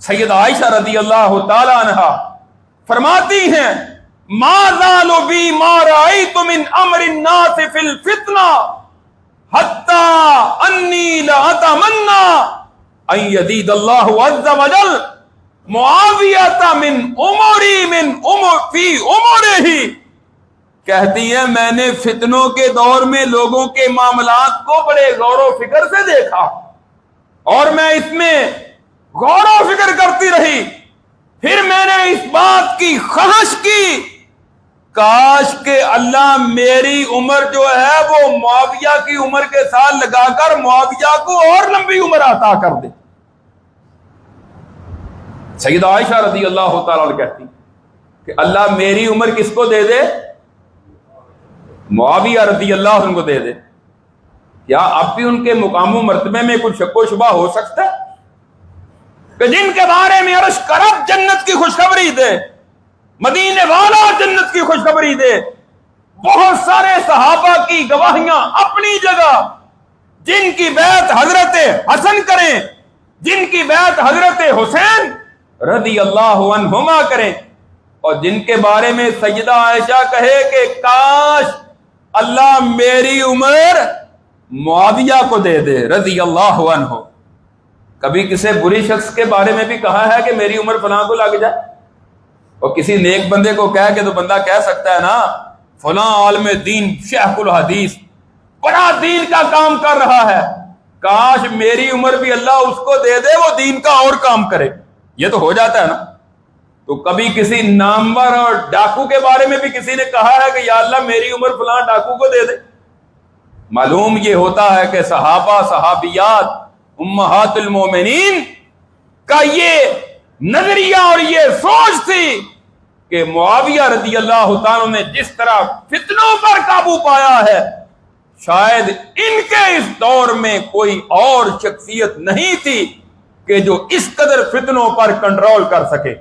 سیدہ عائشہ رضی اللہ تعالی عنہا فرماتی ہیں ما زال بی ما رأیت من امر الناس فی الفتنہ حتی انی لأتمنى ان یزید اللہ عز وجل معاویہ من فی امورہ. کہتی ہے میں نے فتنوں کے دور میں لوگوں کے معاملات کو بڑے غور و فکر سے دیکھا اور میں اس میں غور و فکر کرتی رہی. پھر میں نے اس بات کی خواہش کی کاش کہ اللہ میری عمر جو ہے وہ معاویہ کی عمر کے ساتھ لگا کر معاویہ کو اور لمبی عمر عطا کر دے. سیدہ عائشہ رضی اللہ تعالیٰ عنہ کہتی کہ اللہ میری عمر کس کو دے دے؟ معاویہ رضی اللہ عنہ کو دے دے. کیا اب بھی ان کے مقام و مرتبے میں کچھ شک و شبہ ہو سکتا ہے کہ جن کے بارے میں عرش کرب جنت کی خوشخبری دے, مدینے والا جنت کی خوشخبری دے, بہت سارے صحابہ کی گواہیاں اپنی جگہ, جن کی بیعت حضرت حسن کریں, جن کی بیعت حضرت حسین رضی اللہ عنہما کریں, اور جن کے بارے میں سیدہ عائشہ کہے کہ کاش اللہ میری عمر معاویہ کو دے دے رضی اللہ عنہ. کبھی کسی بری شخص کے بارے میں بھی کہا ہے کہ میری عمر فلاں کو لگ جائے؟ اور کسی نیک بندے کو کہہ کے تو بندہ کہہ سکتا ہے نا فلاں عالم دین شیخ الحدیث بڑا دین کا کام کر رہا ہے, کاش میری عمر بھی اللہ اس کو دے دے وہ دین کا اور کام کرے. یہ تو ہو جاتا ہے نا. تو کبھی کسی نامور اور ڈاکو کے بارے میں بھی کسی نے کہا ہے کہ یا اللہ میری عمر فلاں ڈاکو کو دے دے. معلوم یہ ہوتا ہے کہ صحابہ صحابیات امہات المومنین کا یہ نظریہ اور یہ سوچ تھی کہ معاویہ رضی اللہ تعالیٰ نے جس طرح فتنوں پر قابو پایا ہے شاید ان کے اس دور میں کوئی اور شخصیت نہیں تھی کہ جو اس قدر فتنوں پر کنٹرول کر سکے.